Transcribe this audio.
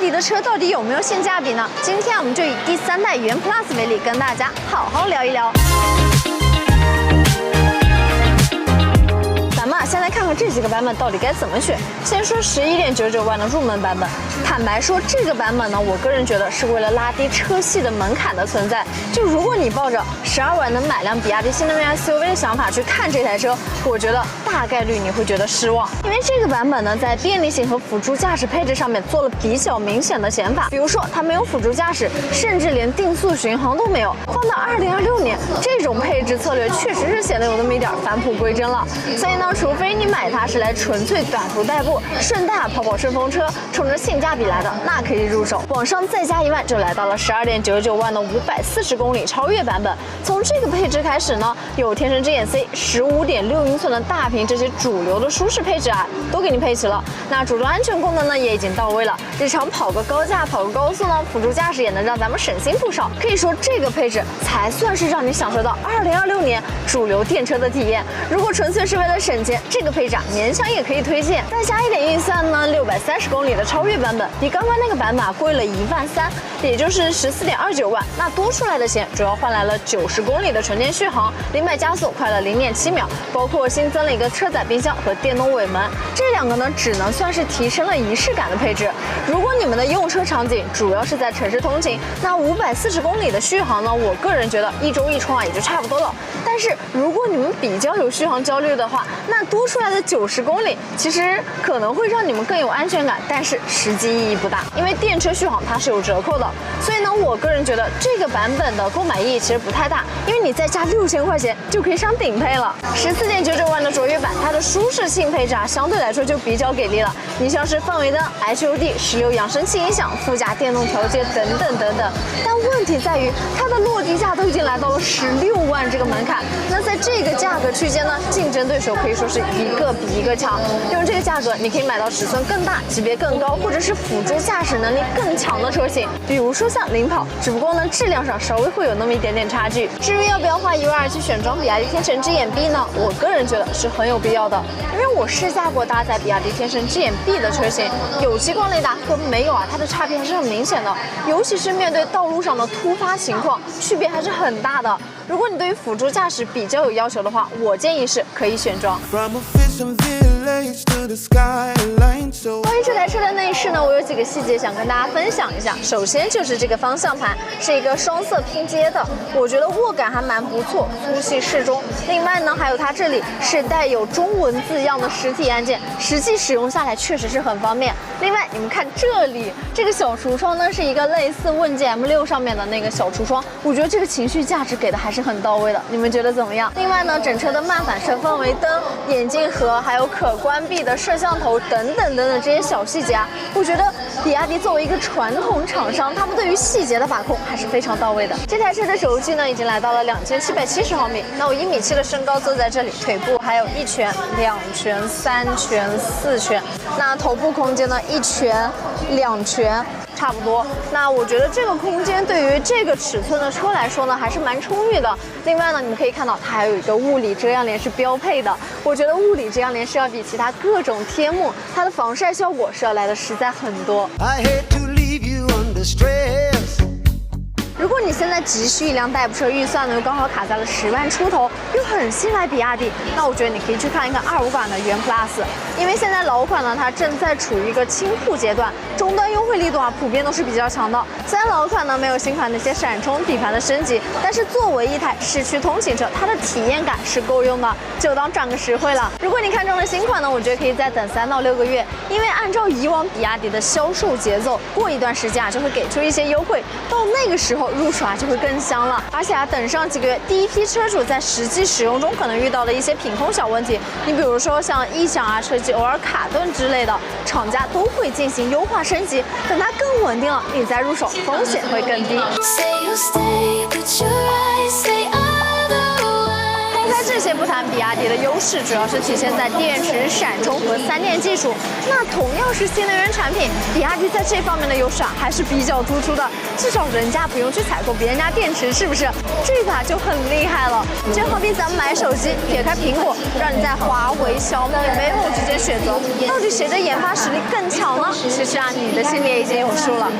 迪的车到底有没有性价比呢？今天我们就以第3代元 Plus 为例，跟大家好好聊一聊。咱们先来看看这几个版本到底该怎么选。先说11.99万的入门版本，坦白说，这个版本呢，我个人觉得是为了拉低车系的门槛的存在。就如果你抱着12万能买辆比亚迪新能源 SUV 的想法去看这台车，我觉得大概率你会觉得失望，因为这个版本呢，在便利性和辅助驾驶配置上面做了比较明显的减法。比如说，它没有辅助驾驶，甚至连定速巡航都没有。放到2026年，这种配置策略确实是显得有那么一点返璞归真了。所以呢，除非你买它是来纯粹短途代步，顺带跑跑顺风车，冲着性价比来的，那可以入手。往上再加1万，就来到了12.99万的540公里超越版本。从这个配置开始呢，有天神之眼 C、15.6英寸的大屏，这些主流的舒适配置啊，都给你配齐了。那主动安全功能呢，也已经到位了。日常跑个高架、跑个高速呢，辅助驾驶也能让咱们省心不少。可以说，这个配置才算是让你享受到2026年主流电车的体验。如果纯粹是为了省钱，这个配置啊，勉强也可以推荐。再加一点预算呢，630公里的超越版本，比刚刚那个版本啊贵了1万3，也就是14.29万。那多出来的钱主要换来了90公里的纯电续航，0-100加速快了0.7秒，包括新增了一个车载冰箱和电动尾门。这两个呢，只能算是提升了仪式感的配置。如果你们的用车场景主要是在城市通勤，那540公里的续航呢，我个人觉得1周1充啊也就差不多了。但是如果你们比较有续航焦虑的话，那多出来的90公里其实可能会让你们更有安全感，但是实际意义不大，因为电车续航它是有折扣的。所以呢，我个人觉得这个版本的购买意义其实不太大，因为你再加6000块钱就可以上顶配了。14.99万的卓越版，它的舒适性配置啊相对来说就比较给力了。你像是氛围灯、HUD、16扬声器音响、副驾电动调节等等等等。但问题在于，它的落地价都已经来到了16万这个门槛。那在这个价格区间呢，竞争对手可以说是一个比一个强。用这个价格，你可以买到尺寸更大、级别更高，或者是辅助驾驶能力更强的车型，比如说像领跑，只不过呢质量上稍微会有那么一点点差距。至于要不要花1万2去选装比亚迪天神之眼 B 呢？我个人觉得是很有必要的，因为我试驾过搭载比亚迪天神之眼 B 的车型，有激光雷达和没有啊，它的差别还是很明显的，尤其是面对道路上的突发情况，区别还是很大的。如果你对于辅助驾驶比较有要求的话，我建议是可以选装。关于这台车的内饰呢，我有几个细节想跟大家分享一下。首先就是这个方向盘是一个双色拼接的，我觉得握感还蛮不错，粗细适中。另外呢，还有它这里是带有中文字样的实体按键，实际使用下来确实是很方便。另外，你们看这里这个小橱窗呢，是一个类似问界 M6 上面的那个小橱窗，我觉得这个情绪价值给的还是很到位的，你们觉得怎么样？另外呢，整车的慢反射氛围灯、眼镜盒，还有可关闭的摄像头等等等等这些小细节啊，我觉得比亚迪作为一个传统厂商，他们对于细节的把控还是非常到位的。这台车的轴距呢，已经来到了2770毫米。那我1.7米的身高坐在这里，腿部还有1拳、2拳、3拳、4拳。那头部空间呢，1拳、2拳。差不多，那我觉得这个空间对于这个尺寸的车来说呢，还是蛮充裕的。另外呢，你们可以看到它还有一个物理遮阳帘是标配的。我觉得物理遮阳帘是要比其他各种贴幕它的防晒效果是要来的实在很多。如果你现在急需一辆代步车，预算呢又刚好卡在了10万出头，又很信赖比亚迪，那我觉得你可以去看一看25款的元 Plus， 因为现在老款呢它正在处于一个清库阶段，终端优惠力度啊普遍都是比较强的。虽然老款呢没有新款那些闪充底盘的升级，但是作为一台市区通勤车，它的体验感是够用的，就当涨个实惠了。如果你看中了新款呢，我觉得可以再等3到6个月，因为按照以往比亚迪的销售节奏，过一段时间啊就会给出一些优惠，到那个时候入手啊就会更香了。而且啊，等上几个月，第一批车主在实际使用中可能遇到的一些品控小问题，你比如说像异响啊、车机偶尔卡顿之类的，厂家都会进行优化升级，等它更稳定了，你再入手风险会更低。开这些不谈，比亚迪的优势主要是体现在电池、闪充和3电技术。那同样是新能源产品，比亚迪在这方面的优势还是比较突出的，至少人家不用去采购别人家电池，是不是？这个就很厉害了。就好比咱们买手机，撇开苹果，让你在华为、小米、vivo之间选择，到底谁的研发实力更强呢？其实你的心里已经有数了。